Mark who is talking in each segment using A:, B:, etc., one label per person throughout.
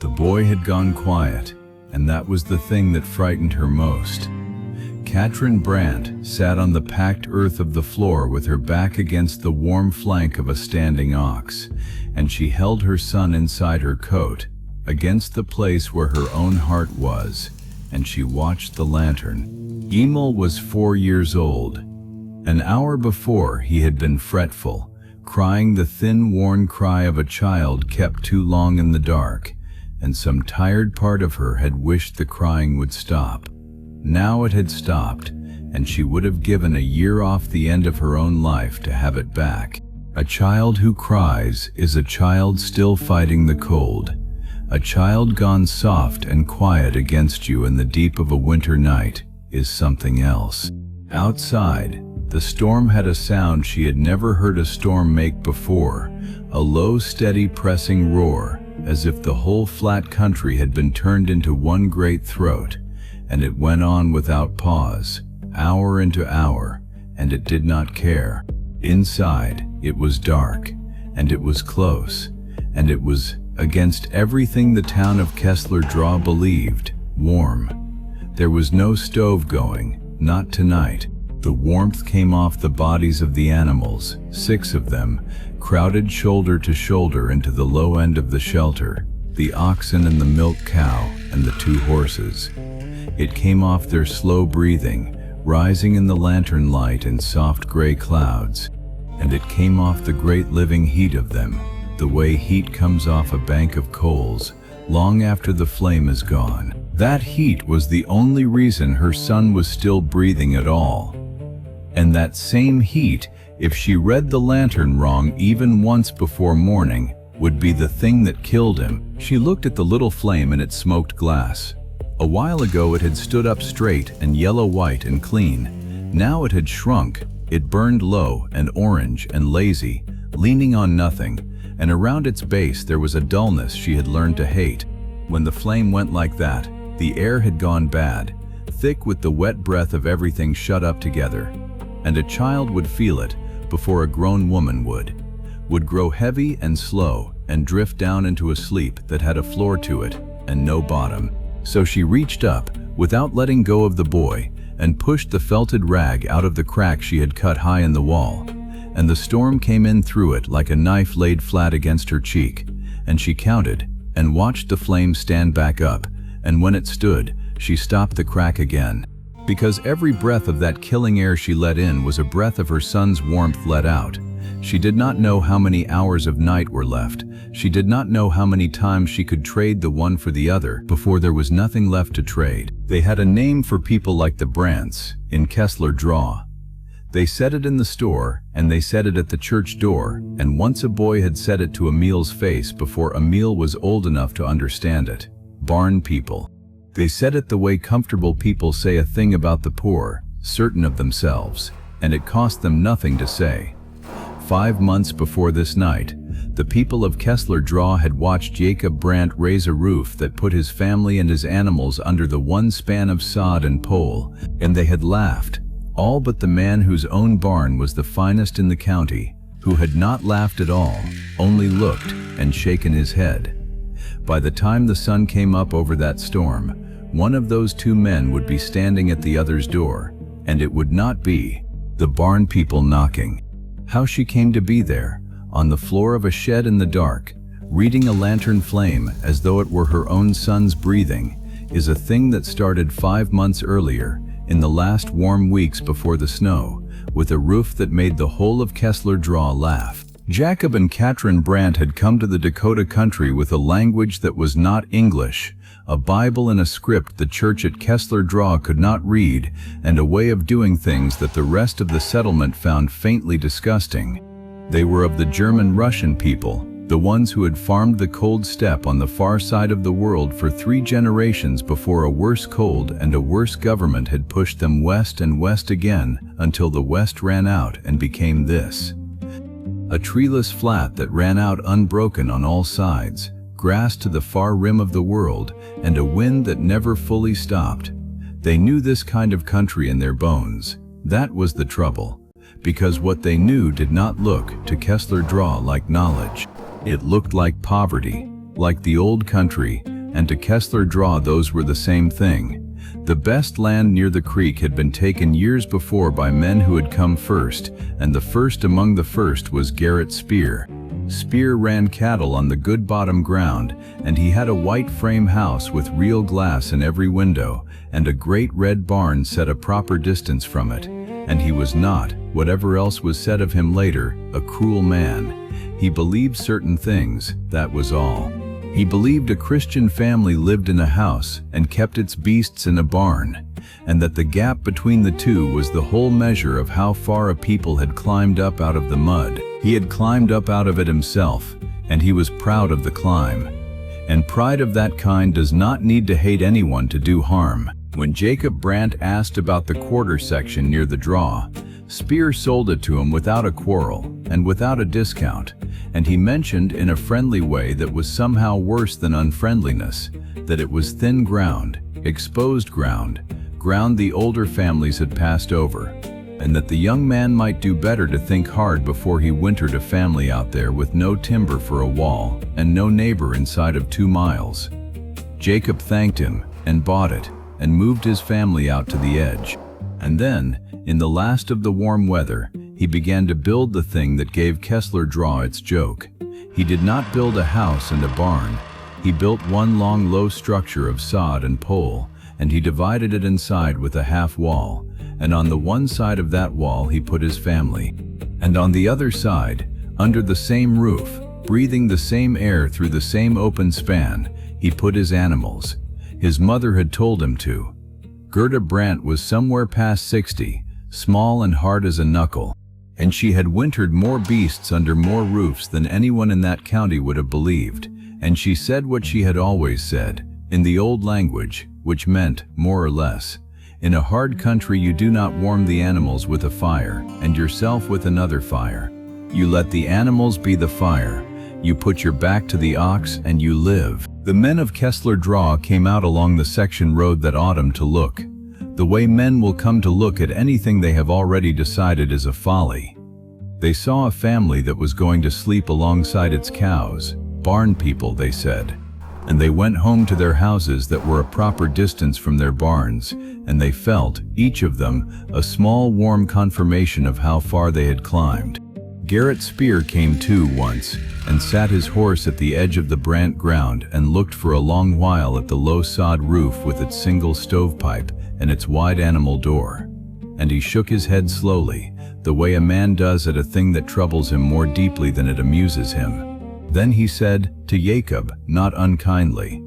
A: The boy had gone quiet, and that was the thing that frightened her most. Katrin Brandt sat on the packed earth of the floor with her back against the warm flank of a standing ox, and she held her son inside her coat, against the place where her own heart was, and she watched the lantern. Emil was 4 years old. An hour before, he had been fretful, crying the thin, worn cry of a child kept too long in the dark, and some tired part of her had wished the crying would stop. Now it had stopped, and she would have given a year off the end of her own life to have it back. A child who cries is a child still fighting the cold, a child gone soft and quiet against you in the deep of a winter night is something else. Outside, the storm had a sound she had never heard a storm make before, a low, steady, pressing roar, as if the whole flat country had been turned into one great throat, and it went on without pause, hour into hour, and it did not care. Inside, it was dark, and it was close, and it was, against everything the town of Kessler Draw believed, warm. There was no stove going, not tonight. The warmth came off the bodies of the animals, 6 of them, crowded shoulder to shoulder into the low end of the shelter, the oxen and the milk cow and the 2 horses. It came off their slow breathing, rising in the lantern light in soft gray clouds, and it came off the great living heat of them, the way heat comes off a bank of coals, long after the flame is gone. That heat was the only reason her son was still breathing at all. And that same heat, if she read the lantern wrong even once before morning, would be the thing that killed him. She looked at the little flame in its smoked glass. A while ago it had stood up straight and yellow-white and clean. Now it had shrunk. It burned low and orange and lazy, leaning on nothing, and around its base there was a dullness she had learned to hate. When the flame went like that, the air had gone bad, thick with the wet breath of everything shut up together. And a child would feel it before a grown woman would grow heavy and slow and drift down into a sleep that had a floor to it and no bottom. So she reached up, without letting go of the boy, and pushed the felted rag out of the crack she had cut high in the wall, and the storm came in through it like a knife laid flat against her cheek, and she counted and watched the flame stand back up, and when it stood, she stopped the crack again. Because every breath of that killing air she let in was a breath of her son's warmth let out. She did not know how many hours of night were left. She did not know how many times she could trade the one for the other before there was nothing left to trade. They had a name for people like the Brandts in Kessler Draw. They said it in the store, and they said it at the church door, and once a boy had said it to Emil's face before Emil was old enough to understand it. Barn people. They said it the way comfortable people say a thing about the poor, certain of themselves, and it cost them nothing to say. 5 months before this night, the people of Kessler Draw had watched Jacob Brandt raise a roof that put his family and his animals under the one span of sod and pole, and they had laughed, all but the man whose own barn was the finest in the county, who had not laughed at all, only looked and shaken his head. By the time the sun came up over that storm, one of those 2 men would be standing at the other's door, and it would not be the barn people knocking. How she came to be there, on the floor of a shed in the dark, reading a lantern flame as though it were her own son's breathing, is a thing that started 5 months earlier, in the last warm weeks before the snow, with a roof that made the whole of Kessler Draw laugh. Jacob and Katrin Brandt had come to the Dakota country with a language that was not English, a Bible and a script the church at Kessler Draw could not read, and a way of doing things that the rest of the settlement found faintly disgusting. They were of the German-Russian people, the ones who had farmed the cold steppe on the far side of the world for 3 generations before a worse cold and a worse government had pushed them west and west again until the west ran out and became this. A treeless flat that ran out unbroken on all sides, grass to the far rim of the world, and a wind that never fully stopped. They knew this kind of country in their bones. That was the trouble, because what they knew did not look to Kessler Draw like knowledge. It looked like poverty, like the old country, and to Kessler Draw those were the same thing. The best land near the creek had been taken years before by men who had come first, and the first among the first was Garrett Spear. Spear ran cattle on the good bottom ground, and he had a white frame house with real glass in every window, and a great red barn set a proper distance from it. And he was not, whatever else was said of him later, a cruel man. He believed certain things, that was all. He believed a Christian family lived in a house and kept its beasts in a barn, and that the gap between the two was the whole measure of how far a people had climbed up out of the mud. He had climbed up out of it himself, and he was proud of the climb. And pride of that kind does not need to hate anyone to do harm. When Jacob Brandt asked about the quarter section near the draw, Spear sold it to him without a quarrel and without a discount, and he mentioned in a friendly way that was somehow worse than unfriendliness, that it was thin ground, exposed ground, ground the older families had passed over, and that the young man might do better to think hard before he wintered a family out there with no timber for a wall and no neighbor inside of 2 miles. Jacob thanked him and bought it and moved his family out to the edge. And then, in the last of the warm weather, he began to build the thing that gave Kessler Draw its joke. He did not build a house and a barn. He built one long low structure of sod and pole, and he divided it inside with a half wall, and on the one side of that wall he put his family. And on the other side, under the same roof, breathing the same air through the same open span, he put his animals. His mother had told him to. Gerda Brandt was somewhere past 60, small and hard as a knuckle, and she had wintered more beasts under more roofs than anyone in that county would have believed, and she said what she had always said, in the old language, which meant, more or less, in a hard country you do not warm the animals with a fire, and yourself with another fire. You let the animals be the fire. You put your back to the ox and you live. The men of Kessler Draw came out along the section road that autumn to look, the way men will come to look at anything they have already decided is a folly. They saw a family that was going to sleep alongside its cows, barn people, they said, and they went home to their houses that were a proper distance from their barns, and they felt, each of them, a small warm confirmation of how far they had climbed. Garrett Spear came too once, and sat his horse at the edge of the Brandt ground and looked for a long while at the low sod roof with its single stovepipe and its wide animal door. And he shook his head slowly, the way a man does at a thing that troubles him more deeply than it amuses him. Then he said, to Jacob, not unkindly,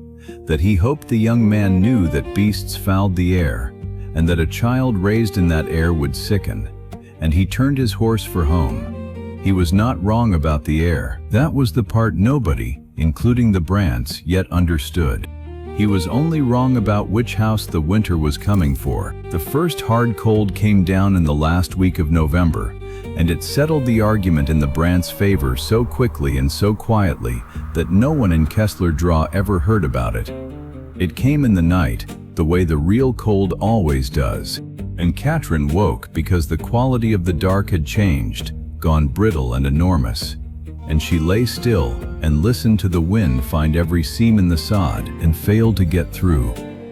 A: that he hoped the young man knew that beasts fouled the air, and that a child raised in that air would sicken, and he turned his horse for home. He was not wrong about the air. That was the part nobody, including the Brandts, yet understood. He was only wrong about which house the winter was coming for. The first hard cold came down in the last week of November, and it settled the argument in the Brandts' favor so quickly and so quietly that no one in Kessler Draw ever heard about it. It came in the night, the way the real cold always does, and Katrin woke because the quality of the dark had changed, gone brittle and enormous, and she lay still and listened to the wind find every seam in the sod and failed to get through.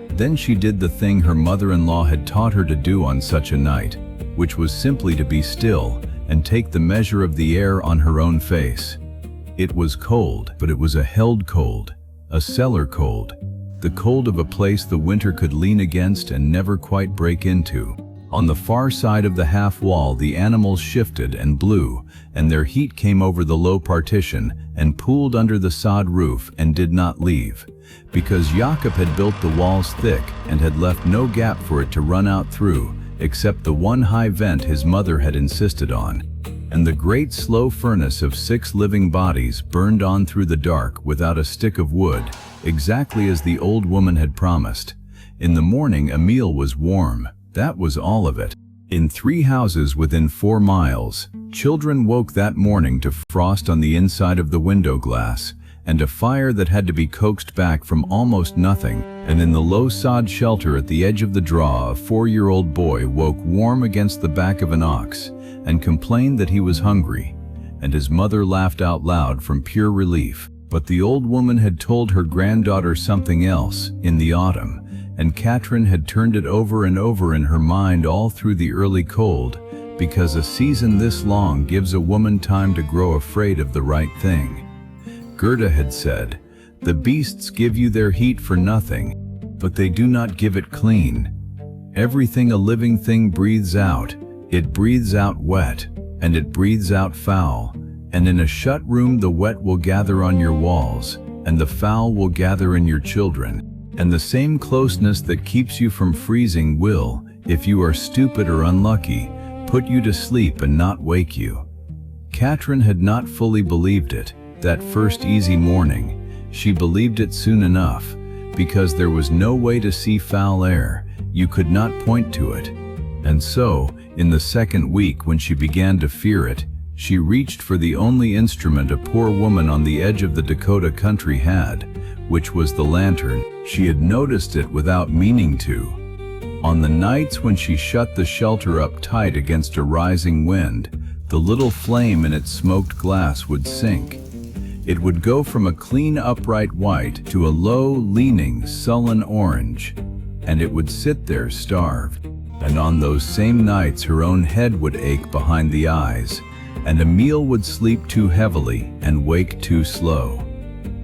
A: Then she did the thing her mother-in-law had taught her to do on such a night, which was simply to be still and take the measure of the air on her own face. It was cold, but it was a held cold, a cellar cold, the cold of a place the winter could lean against and never quite break into. On the far side of the half wall the animals shifted and blew, and their heat came over the low partition and pooled under the sod roof and did not leave, because Jacob had built the walls thick and had left no gap for it to run out through, except the one high vent his mother had insisted on. And the great slow furnace of 6 living bodies burned on through the dark without a stick of wood, exactly as the old woman had promised. In the morning a meal was warm. That was all of it. In 3 houses within 4 miles, children woke that morning to frost on the inside of the window glass, and a fire that had to be coaxed back from almost nothing, and in the low sod shelter at the edge of the draw a 4-year-old boy woke warm against the back of an ox, and complained that he was hungry, and his mother laughed out loud from pure relief. But the old woman had told her granddaughter something else in the autumn, and Katrin had turned it over and over in her mind all through the early cold, because a season this long gives a woman time to grow afraid of the right thing. Gerda had said, "The beasts give you their heat for nothing, but they do not give it clean. Everything a living thing breathes out, it breathes out wet, and it breathes out foul, and in a shut room the wet will gather on your walls, and the foul will gather in your children, and the same closeness that keeps you from freezing will, if you are stupid or unlucky, put you to sleep and not wake you." Katrin had not fully believed it, that first easy morning. She believed it soon enough, because there was no way to see foul air, you could not point to it. And so, in the second week when she began to fear it, she reached for the only instrument a poor woman on the edge of the Dakota country had, which was the lantern. She had noticed it without meaning to. On the nights when she shut the shelter up tight against a rising wind, the little flame in its smoked glass would sink. It would go from a clean upright white to a low, leaning, sullen orange, and it would sit there starved. And on those same nights her own head would ache behind the eyes, and Emile would sleep too heavily and wake too slow.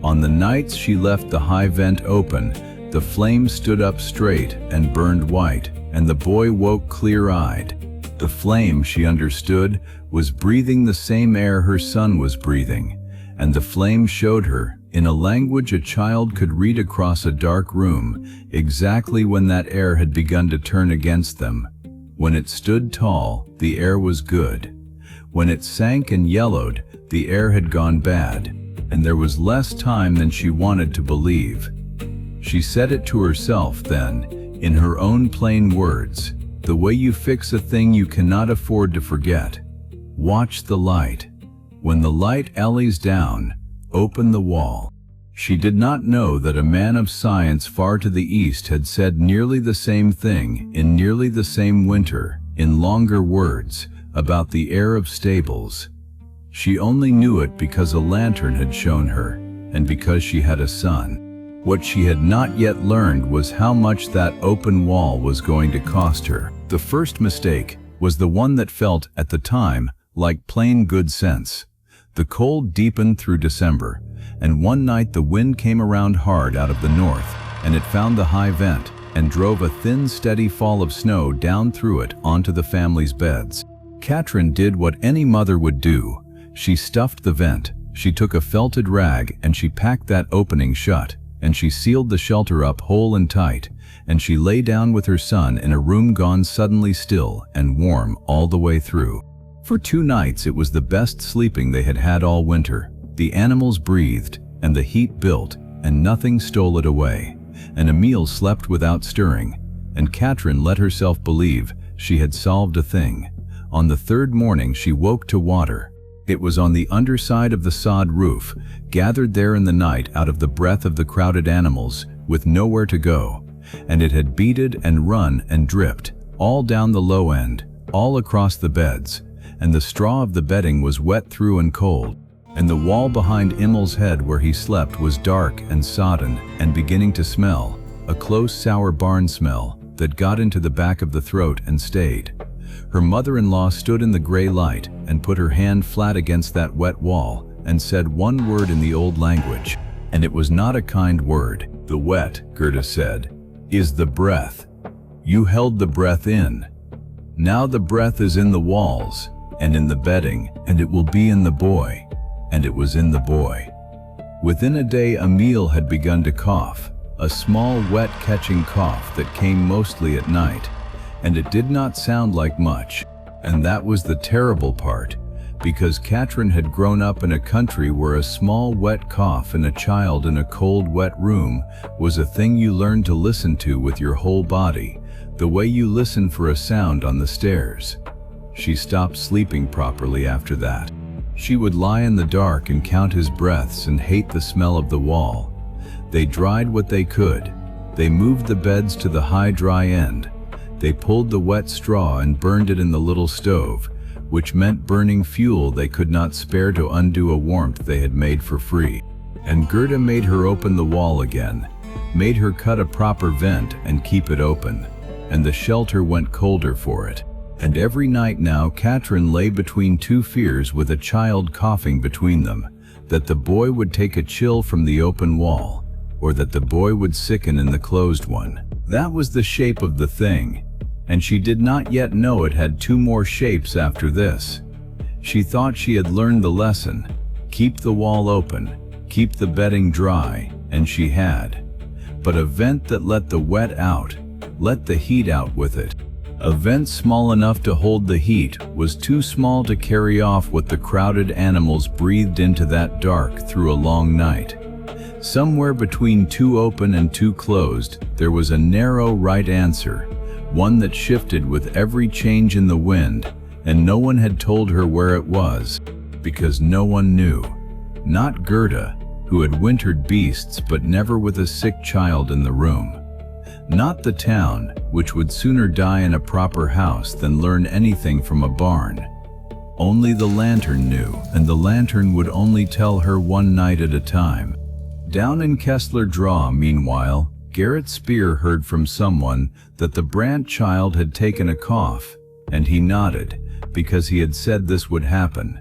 A: On the nights she left the high vent open, the flame stood up straight and burned white, and the boy woke clear-eyed. The flame, she understood, was breathing the same air her son was breathing, and the flame showed her, in a language a child could read across a dark room, exactly when that air had begun to turn against them. When it stood tall, the air was good. When it sank and yellowed, the air had gone bad, and there was less time than she wanted to believe. She said it to herself then, in her own plain words, the way you fix a thing you cannot afford to forget. Watch the light. When the light alleys down, open the wall. She did not know that a man of science far to the east had said nearly the same thing in nearly the same winter, in longer words, about the air of stables. She only knew it because a lantern had shown her, and because she had a son. What she had not yet learned was how much that open wall was going to cost her. The first mistake was the one that felt, at the time, like plain good sense. The cold deepened through December, and one night the wind came around hard out of the north, and it found the high vent, and drove a thin, steady fall of snow down through it onto the family's beds. Katrin did what any mother would do. She stuffed the vent, she took a felted rag, and she packed that opening shut, and she sealed the shelter up whole and tight, and she lay down with her son in a room gone suddenly still and warm all the way through. For 2 nights it was the best sleeping they had had all winter. The animals breathed, and the heat built, and nothing stole it away. And Emile slept without stirring, and Katrin let herself believe she had solved a thing. On the 3rd morning she woke to water. It was on the underside of the sod roof, gathered there in the night out of the breath of the crowded animals, with nowhere to go. And it had beaded and run and dripped, all down the low end, all across the beds. And the straw of the bedding was wet through and cold, and the wall behind Emile's head where he slept was dark and sodden and beginning to smell, a close sour barn smell that got into the back of the throat and stayed. Her mother-in-law stood in the gray light and put her hand flat against that wet wall and said one word in the old language, and it was not a kind word. "The wet," Gerda said, "is the breath. You held the breath in. Now the breath is in the walls, and in the bedding, and it will be in the boy." And it was in the boy. Within a day Emile had begun to cough, a small wet catching cough that came mostly at night, and it did not sound like much. And that was the terrible part, because Katrin had grown up in a country where a small wet cough in a child in a cold wet room was a thing you learned to listen to with your whole body, the way you listen for a sound on the stairs. She stopped sleeping properly after that. She would lie in the dark and count his breaths and hate the smell of the wall. They dried what they could. They moved the beds to the high dry end. They pulled the wet straw and burned it in the little stove, which meant burning fuel they could not spare to undo a warmth they had made for free. And Gerda made her open the wall again, made her cut a proper vent and keep it open, and the shelter went colder for it. And every night now Katrin lay between two fears with a child coughing between them, that the boy would take a chill from the open wall, or that the boy would sicken in the closed one. That was the shape of the thing, and she did not yet know it had two more shapes after this. She thought she had learned the lesson: keep the wall open, keep the bedding dry, and she had. But a vent that let the wet out, let the heat out with it. A vent small enough to hold the heat was too small to carry off what the crowded animals breathed into that dark through a long night. Somewhere between two open and two closed, there was a narrow right answer, one that shifted with every change in the wind, and no one had told her where it was, because no one knew. Not Gerda, who had wintered beasts but never with a sick child in the room. Not the town, which would sooner die in a proper house than learn anything from a barn. Only the lantern knew, and the lantern would only tell her one night at a time. Down in Kessler Draw, meanwhile, Garrett Spear heard from someone that the Brandt child had taken a cough, and he nodded, because he had said this would happen.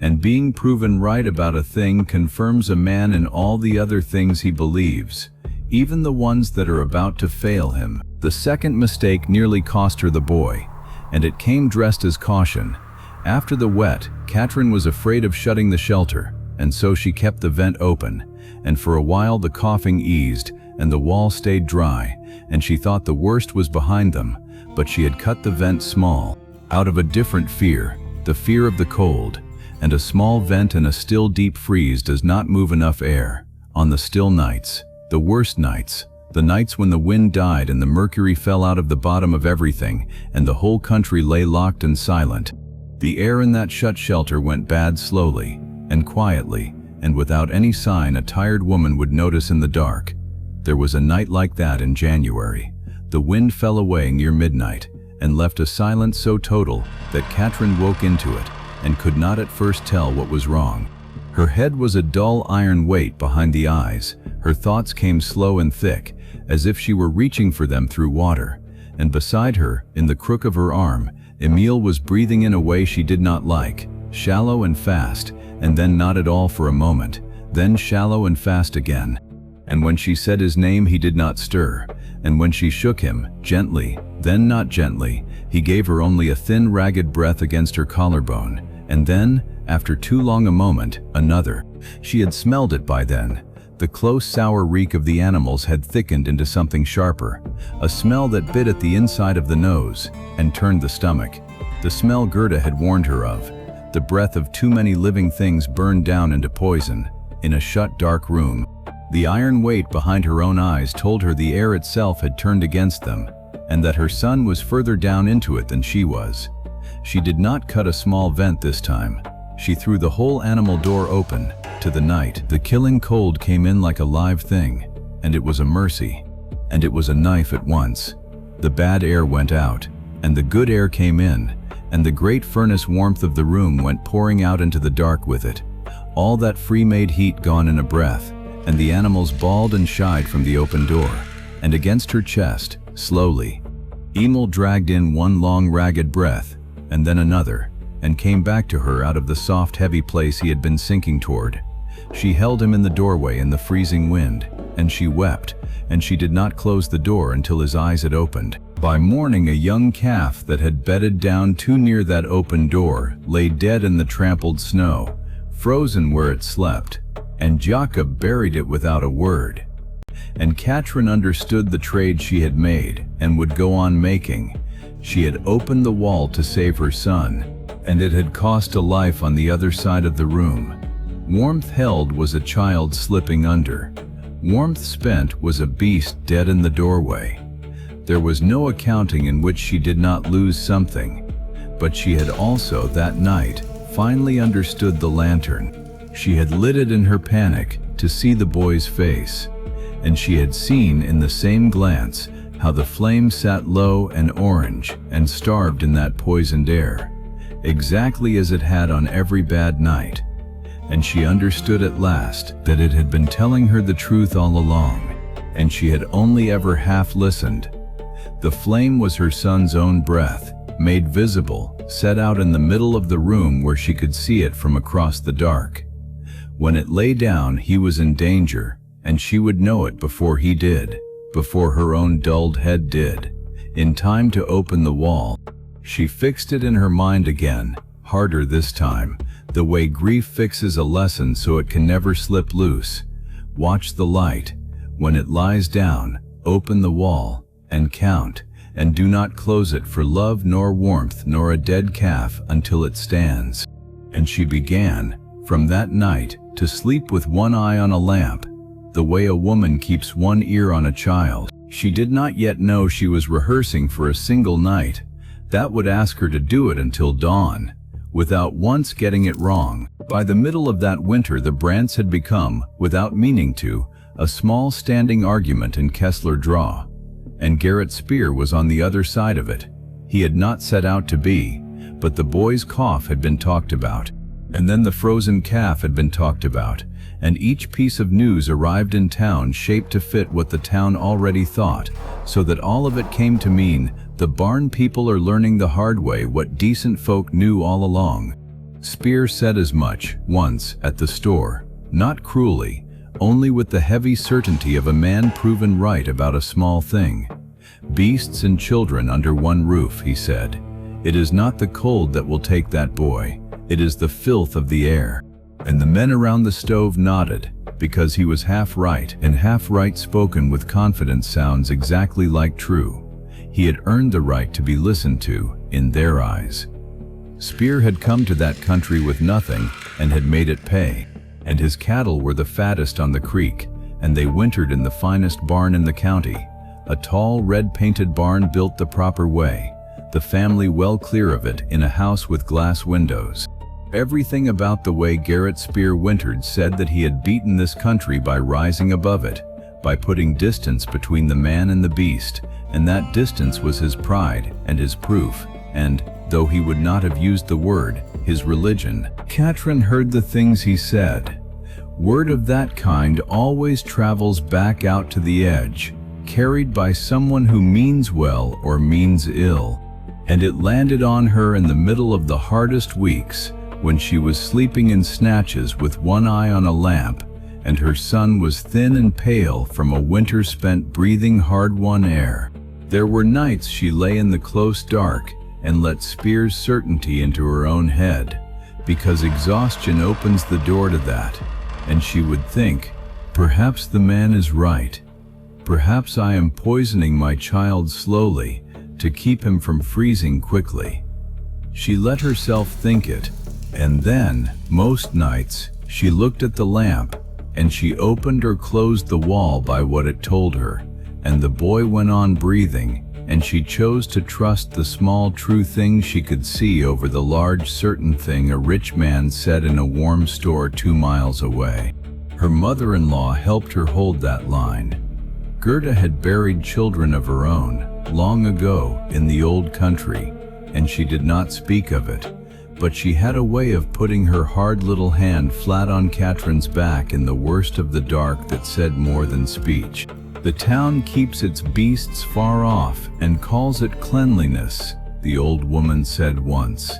A: And being proven right about a thing confirms a man in all the other things he believes, even the ones that are about to fail him. The second mistake nearly cost her the boy, and it came dressed as caution. After the wet, Katrin was afraid of shutting the shelter, and so she kept the vent open, and for a while the coughing eased, and the wall stayed dry, and she thought the worst was behind them, but she had cut the vent small, out of a different fear, the fear of the cold. And a small vent in a still deep freeze does not move enough air. On the still nights, the worst nights, the nights when the wind died and the mercury fell out of the bottom of everything, and the whole country lay locked and silent, the air in that shut shelter went bad slowly, and quietly, and without any sign a tired woman would notice in the dark. There was a night like that in January. The wind fell away near midnight, and left a silence so total that Katrin woke into it, and could not at first tell what was wrong. Her head was a dull iron weight behind the eyes. Her thoughts came slow and thick, as if she were reaching for them through water. And beside her, in the crook of her arm, Emil was breathing in a way she did not like, shallow and fast, and then not at all for a moment, then shallow and fast again. And when she said his name he did not stir, and when she shook him, gently, then not gently, he gave her only a thin ragged breath against her collarbone. And then, after too long a moment, another. She had smelled it by then. The close sour reek of the animals had thickened into something sharper, a smell that bit at the inside of the nose and turned the stomach. The smell Gerda had warned her of, the breath of too many living things burned down into poison, in a shut dark room. The iron weight behind her own eyes told her the air itself had turned against them, and that her son was further down into it than she was. She did not cut a small vent this time. She threw the whole animal door open, to the night. The killing cold came in like a live thing, and it was a mercy. And it was a knife at once. The bad air went out, and the good air came in, and the great furnace warmth of the room went pouring out into the dark with it. All that free-made heat gone in a breath, and the animals bawled and shied from the open door. And against her chest, slowly, Emil dragged in one long ragged breath, and then another, and came back to her out of the soft heavy place he had been sinking toward. She held him in the doorway in the freezing wind, and she wept, and she did not close the door until his eyes had opened. By morning a young calf that had bedded down too near that open door lay dead in the trampled snow, frozen where it slept, and Jakob buried it without a word. And Katrin understood the trade she had made, and would go on making. She had opened the wall to save her son, and it had cost a life on the other side of the room. Warmth held was a child slipping under. Warmth spent was a beast dead in the doorway. There was no accounting in which she did not lose something, but she had also that night finally understood the lantern. She had lit it in her panic to see the boy's face, and she had seen in the same glance how the flame sat low and orange and starved in that poisoned air, exactly as it had on every bad night. and she understood at last that it had been telling her the truth all along, and she had only ever half listened. The flame was her son's own breath, made visible, set out in the middle of the room where she could see it from across the dark. When it lay down, he was in danger, and she would know it before he did, before her own dulled head did. In time to open the wall, she fixed it in her mind again, harder this time, the way grief fixes a lesson so it can never slip loose. Watch the light. When it lies down, open the wall, and count, and do not close it for love nor warmth nor a dead calf until it stands. And she began, from that night, to sleep with one eye on a lamp, the way a woman keeps one ear on a child. She did not yet know she was rehearsing for a single night. That would ask her to do it until dawn, without once getting it wrong. By the middle of that winter, the Brants had become, without meaning to, a small standing argument in Kessler Draw, and Garrett Spear was on the other side of it. He had not set out to be, but the boy's cough had been talked about, and then the frozen calf had been talked about, and each piece of news arrived in town shaped to fit what the town already thought, so that all of it came to mean, the barn people are learning the hard way what decent folk knew all along. Spear said as much, once, at the store, not cruelly, only with the heavy certainty of a man proven right about a small thing. Beasts and children under one roof, he said. It is not the cold that will take that boy, it is the filth of the air. And the men around the stove nodded, because he was half right, and half right spoken with confidence sounds exactly like true. He had earned the right to be listened to, in their eyes. Spear had come to that country with nothing, and had made it pay. And his cattle were the fattest on the creek, and they wintered in the finest barn in the county, a tall red-painted barn built the proper way, the family well clear of it in a house with glass windows. Everything about the way Garrett Spear wintered said that he had beaten this country by rising above it, by putting distance between the man and the beast, and that distance was his pride and his proof, and, though he would not have used the word, his religion. Katrin heard the things he said. Word of that kind always travels back out to the edge, carried by someone who means well or means ill. And it landed on her in the middle of the hardest weeks, when she was sleeping in snatches with one eye on a lamp, and her son was thin and pale from a winter spent breathing hard-won air. There were nights she lay in the close dark and let Spear's certainty into her own head, because exhaustion opens the door to that, and she would think, perhaps the man is right. Perhaps I am poisoning my child slowly to keep him from freezing quickly. She let herself think it, and then, most nights, she looked at the lamp, and she opened or closed the wall by what it told her, and the boy went on breathing, and she chose to trust the small true thing she could see over the large certain thing a rich man said in a warm store 2 miles away. Her mother-in-law helped her hold that line. Gerda had buried children of her own, long ago, in the old country, and she did not speak of it, but she had a way of putting her hard little hand flat on Katrin's back in the worst of the dark that said more than speech. The town keeps its beasts far off and calls it cleanliness, the old woman said once.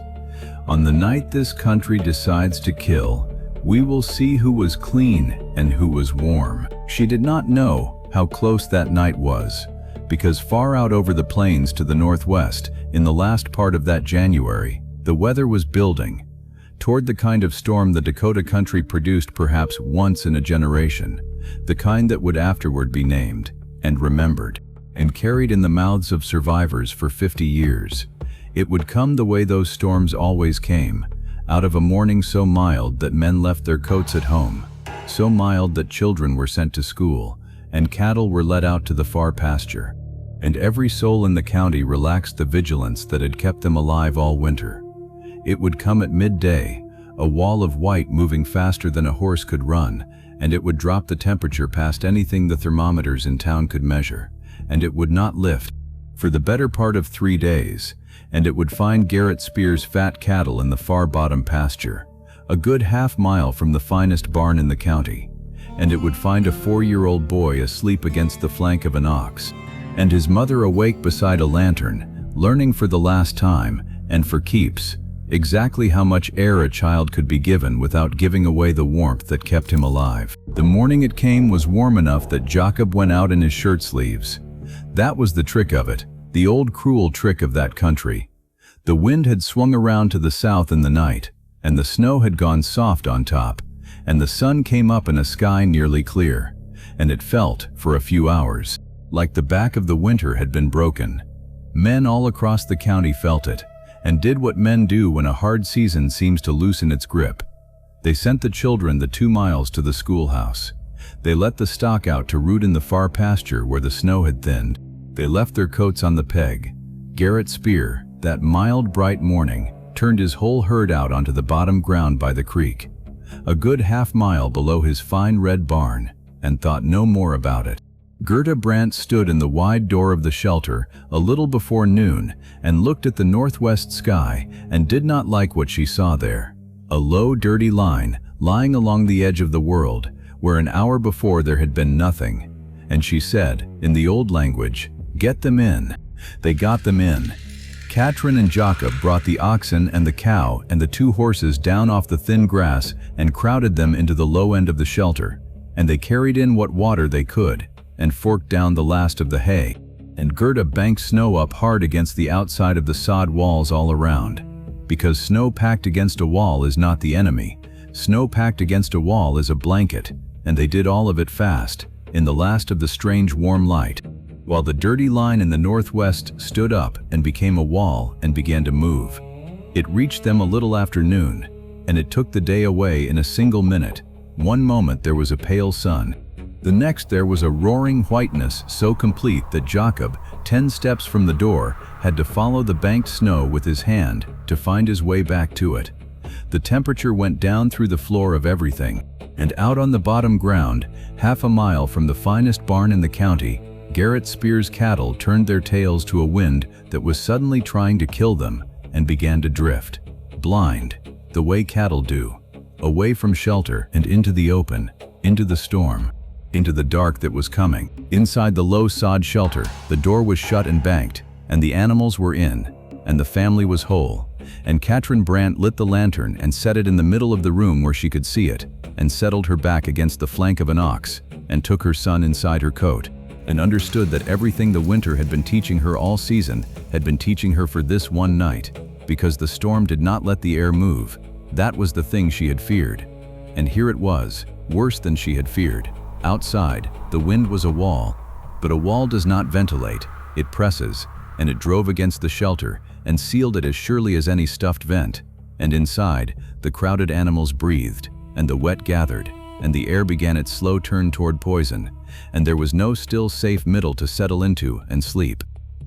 A: On the night this country decides to kill, we will see who was clean and who was warm. She did not know how close that night was, because far out over the plains to the northwest, in the last part of that January, the weather was building toward the kind of storm the Dakota country produced perhaps once in a generation, the kind that would afterward be named, and remembered, and carried in the mouths of survivors for 50 years. It would come the way those storms always came, out of a morning so mild that men left their coats at home, so mild that children were sent to school, and cattle were let out to the far pasture, and every soul in the county relaxed the vigilance that had kept them alive all winter. It would come at midday, a wall of white moving faster than a horse could run, and it would drop the temperature past anything the thermometers in town could measure, and it would not lift for the better part of 3 days, and it would find Garrett Spear's fat cattle in the far bottom pasture, a good half-mile from the finest barn in the county, and it would find a 4-year-old boy asleep against the flank of an ox, and his mother awake beside a lantern, learning for the last time, and for keeps, exactly how much air a child could be given without giving away the warmth that kept him alive. The morning it came was warm enough that Jacob went out in his shirt sleeves. That was the trick of it, the old cruel trick of that country. The wind had swung around to the south in the night, and the snow had gone soft on top, and the sun came up in a sky nearly clear, and it felt, for a few hours, like the back of the winter had been broken. Men all across the county felt it, and did what men do when a hard season seems to loosen its grip. They sent the children the 2 miles to the schoolhouse. They let the stock out to root in the far pasture where the snow had thinned. They left their coats on the peg. Garrett Spear, that mild, bright morning, turned his whole herd out onto the bottom ground by the creek, a good half-mile below his fine red barn, and thought no more about it. Gerda Brandt stood in the wide door of the shelter a little before noon and looked at the northwest sky and did not like what she saw there. A low, dirty line lying along the edge of the world, where an hour before there had been nothing. And she said, in the old language, "Get them in." They got them in. Katrin and Jacob brought the oxen and the cow and the 2 horses down off the thin grass and crowded them into the low end of the shelter, and they carried in what water they could, and forked down the last of the hay, and Gerda banked snow up hard against the outside of the sod walls all around. Because snow packed against a wall is not the enemy. Snow packed against a wall is a blanket, and they did all of it fast, in the last of the strange warm light, while the dirty line in the northwest stood up and became a wall and began to move. It reached them a little after noon, and it took the day away in a single minute. One moment there was a pale sun. The next there was a roaring whiteness so complete that Jacob, 10 steps from the door, had to follow the banked snow with his hand to find his way back to it. The temperature went down through the floor of everything, and out on the bottom ground, half a mile from the finest barn in the county, Garrett Spear's cattle turned their tails to a wind that was suddenly trying to kill them and began to drift, blind, the way cattle do, away from shelter and into the open, into the storm, into the dark that was coming. Inside the low sod shelter, the door was shut and banked, and the animals were in, and the family was whole, and Katrin Brandt lit the lantern and set it in the middle of the room where she could see it, and settled her back against the flank of an ox, and took her son inside her coat, and understood that everything the winter had been teaching her all season had been teaching her for this one night, because the storm did not let the air move. That was the thing she had feared. And here it was, worse than she had feared. Outside, the wind was a wall, but a wall does not ventilate, it presses, and it drove against the shelter and sealed it as surely as any stuffed vent. And inside, the crowded animals breathed, and the wet gathered, and the air began its slow turn toward poison, and there was no still safe middle to settle into and sleep,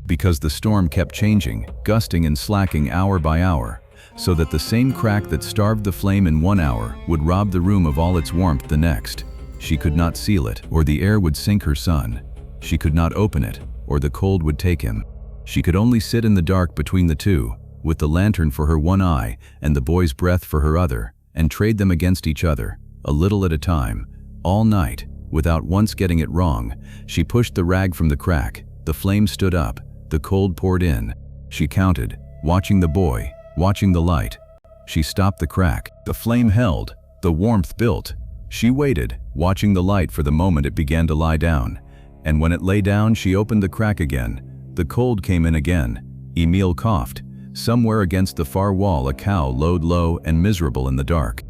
A: because the storm kept changing, gusting and slacking hour by hour, so that the same crack that starved the flame in 1 hour would rob the room of all its warmth the next. She could not seal it, or the air would sink her son. She could not open it, or the cold would take him. She could only sit in the dark between the two, with the lantern for her one eye and the boy's breath for her other, and trade them against each other, a little at a time, all night, without once getting it wrong. She pushed the rag from the crack, the flame stood up, the cold poured in. She counted, watching the boy, watching the light. She stopped the crack. The flame held, the warmth built. She waited, watching the light for the moment it began to lie down. And when it lay down, she opened the crack again. The cold came in again. Emil coughed. Somewhere against the far wall a cow lowed low and miserable in the dark.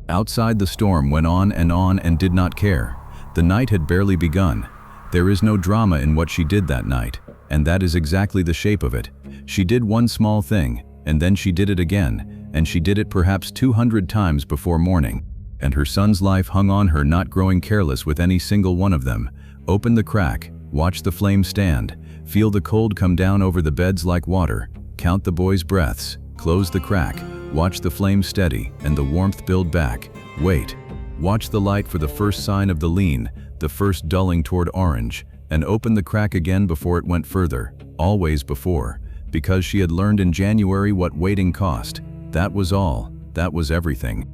A: Outside the storm went on and did not care. The night had barely begun. There is no drama in what she did that night, and that is exactly the shape of it. She did one small thing, and then she did it again, and she did it perhaps 200 times before morning. And her son's life hung on her not growing careless with any single one of them. Open the crack, watch the flame stand, feel the cold come down over the beds like water, count the boy's breaths, close the crack, watch the flame steady and the warmth build back, wait. Watch the light for the first sign of the lean, the first dulling toward orange, and open the crack again before it went further, always before, because she had learned in January what waiting cost. That was all, that was everything.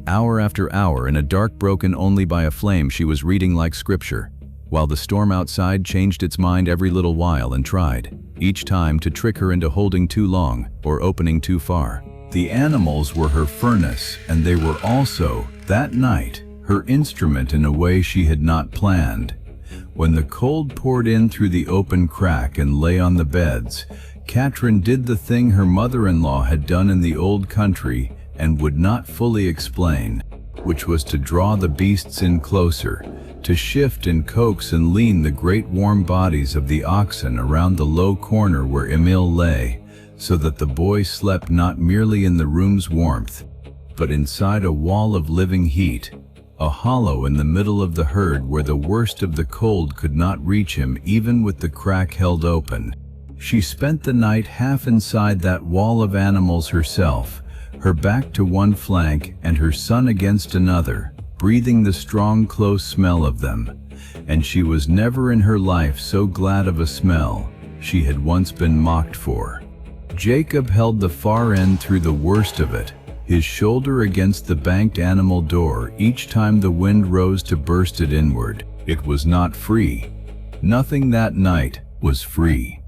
A: Hour after hour in a dark broken only by a flame, she was reading like scripture, while the storm outside changed its mind every little while and tried, each time, to trick her into holding too long or opening too far. The animals were her furnace, and they were also, that night, her instrument in a way she had not planned. When the cold poured in through the open crack and lay on the beds, Katrin did the thing her mother-in-law had done in the old country and would not fully explain, which was to draw the beasts in closer, to shift and coax and lean the great warm bodies of the oxen around the low corner where Emil lay, so that the boy slept not merely in the room's warmth, but inside a wall of living heat, a hollow in the middle of the herd where the worst of the cold could not reach him even with the crack held open. She spent the night half inside that wall of animals herself, her back to one flank and her son against another, breathing the strong, close smell of them. And she was never in her life so glad of a smell she had once been mocked for. Jacob held the far end through the worst of it, his shoulder against the banked animal door each time the wind rose to burst it inward. It was not free. Nothing that night was free.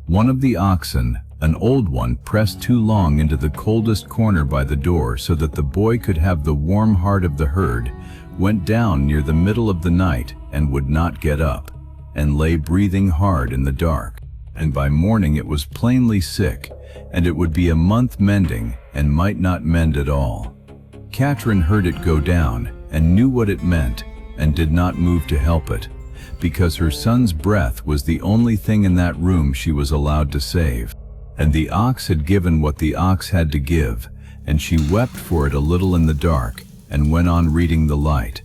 A: One of the oxen, an old one, pressed too long into the coldest corner by the door so that the boy could have the warm heart of the herd, went down near the middle of the night and would not get up, and lay breathing hard in the dark. And by morning it was plainly sick, and it would be a month mending and might not mend at all. Katrin heard it go down and knew what it meant and did not move to help it, because her son's breath was the only thing in that room she was allowed to save. And the ox had given what the ox had to give, and she wept for it a little in the dark and went on reading the light.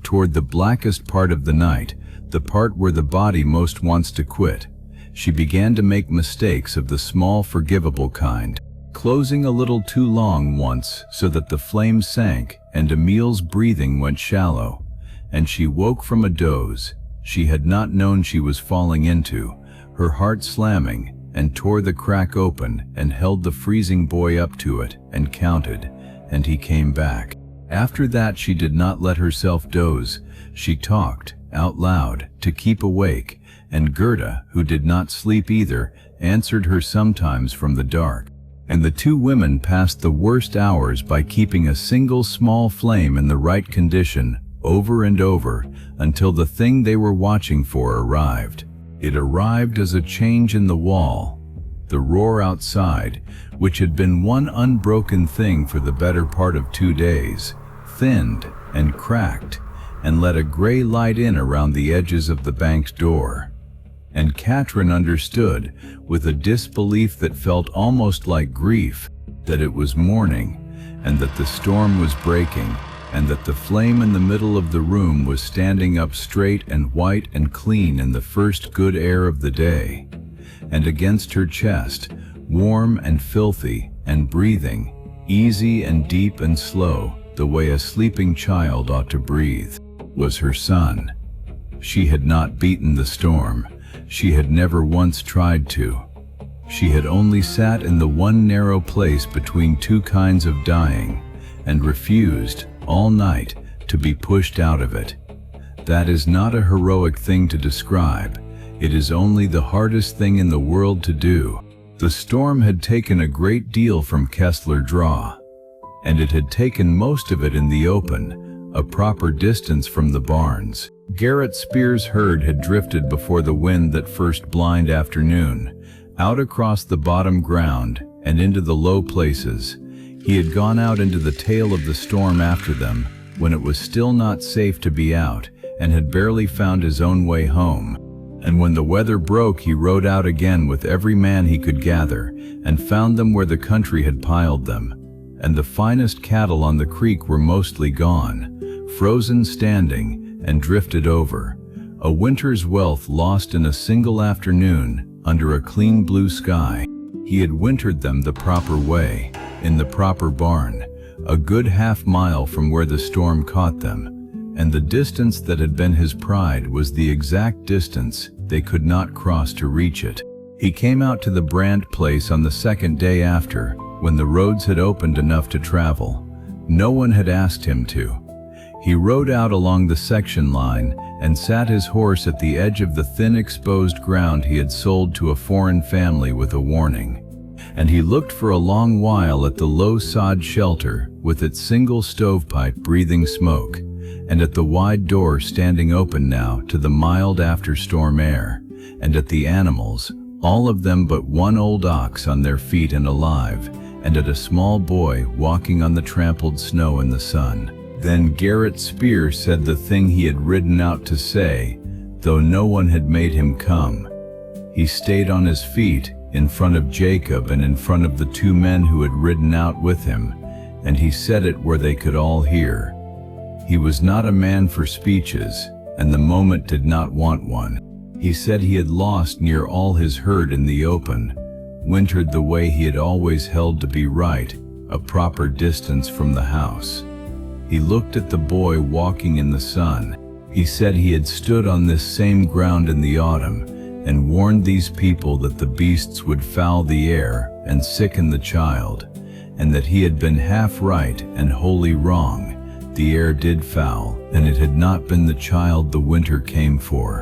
A: Toward the blackest part of the night, the part where the body most wants to quit, she began to make mistakes of the small, forgivable kind, closing a little too long once so that the flame sank and Emil's breathing went shallow, and she woke from a doze she had not known she was falling into, her heart slamming, and tore the crack open and held the freezing boy up to it and counted, and he came back. After that she did not let herself doze. She talked out loud to keep awake, and Gerda, who did not sleep either, answered her sometimes from the dark. And the two women passed the worst hours by keeping a single small flame in the right condition over and over until the thing they were watching for arrived. It arrived as a change in the wall. The roar outside, which had been one unbroken thing for the better part of 2 days, thinned and cracked and let a gray light in around the edges of the banked door. And Katrin understood, with a disbelief that felt almost like grief, that it was morning, and that the storm was breaking, and that the flame in the middle of the room was standing up straight and white and clean in the first good air of the day. And against her chest, warm and filthy and breathing, easy and deep and slow, the way a sleeping child ought to breathe, was her son. She had not beaten the storm. She had never once tried to. She had only sat in the one narrow place between two kinds of dying, and refused, all night, to be pushed out of it. That is not a heroic thing to describe. It is only the hardest thing in the world to do. The storm had taken a great deal from Kessler Draw, and it had taken most of it in the open, a proper distance from the barns. Garrett Spear's herd had drifted before the wind that first blind afternoon, out across the bottom ground and into the low places. He had gone out into the tail of the storm after them, when it was still not safe to be out, and had barely found his own way home. And when the weather broke, he rode out again with every man he could gather, and found them where the country had piled them. And the finest cattle on the creek were mostly gone, frozen standing, and drifted over, a winter's wealth lost in a single afternoon under a clean blue sky. He had wintered them the proper way, in the proper barn, a good half-mile from where the storm caught them, and the distance that had been his pride was the exact distance they could not cross to reach it. He came out to the Brandt place on the second day after, when the roads had opened enough to travel, No one had asked him to. He rode out along the section line and sat his horse at the edge of the thin exposed ground he had sold to a foreign family with a warning. And he looked for a long while at the low sod shelter with its single stovepipe breathing smoke, and at the wide door standing open now to the mild after-storm air, and at the animals, all of them but one old ox on their feet and alive, and at a small boy walking on the trampled snow in the sun. Then Garrett Spear said the thing he had ridden out to say, though no one had made him come. He stayed on his feet, in front of Jacob and in front of the two men who had ridden out with him, and he said it where they could all hear. He was not a man for speeches, and the moment did not want one. He said he had lost near all his herd in the open, wintered the way he had always held to be right, a proper distance from the house. He looked at the boy walking in the sun. He said he had stood on this same ground in the autumn and warned these people that the beasts would foul the air and sicken the child, and that he had been half right and wholly wrong. The air did foul, and it had not been the child the winter came for.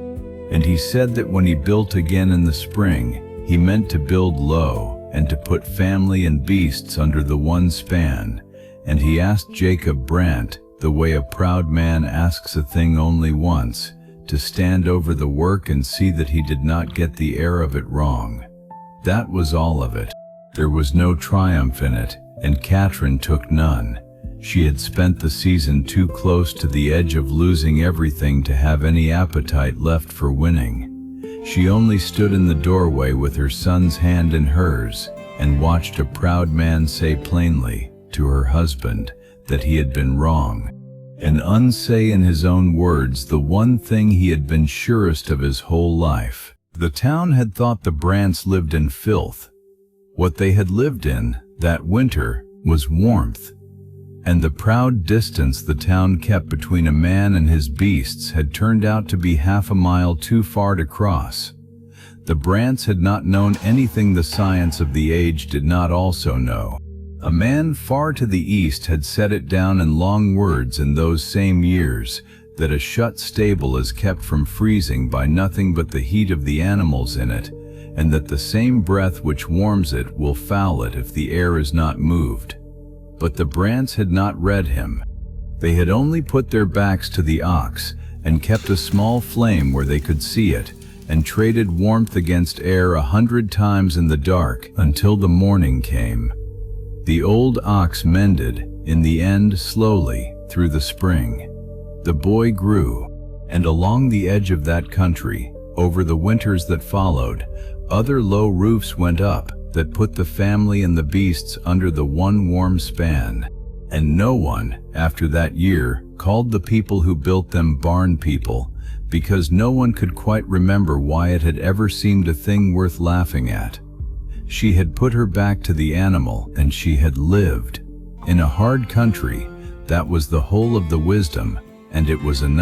A: And he said that when he built again in the spring, he meant to build low and to put family and beasts under the one span. And he asked Jacob Brandt, the way a proud man asks a thing only once, to stand over the work and see that he did not get the air of it wrong. That was all of it. There was no triumph in it, and Katrin took none. She had spent the season too close to the edge of losing everything to have any appetite left for winning. She only stood in the doorway with her son's hand in hers, and watched a proud man say plainly to her husband that he had been wrong, and unsay in his own words the one thing he had been surest of his whole life. The town had thought the Brandts lived in filth. What they had lived in, that winter, was warmth. And the proud distance the town kept between a man and his beasts had turned out to be half a mile too far to cross. The Brandts had not known anything the science of the age did not also know. A man far to the east had set it down in long words in those same years, that a shut stable is kept from freezing by nothing but the heat of the animals in it, and that the same breath which warms it will foul it if the air is not moved. But the Brandts had not read him. They had only put their backs to the ox, and kept a small flame where they could see it, and traded warmth against air 100 times in the dark until the morning came. The old ox mended, in the end slowly, through the spring. The boy grew, and along the edge of that country, over the winters that followed, other low roofs went up that put the family and the beasts under the one warm span. And no one, after that year, called the people who built them barn people, because no one could quite remember why it had ever seemed a thing worth laughing at. She had put her back to the animal, and she had lived. In a hard country, that was the whole of the wisdom, and it was enough.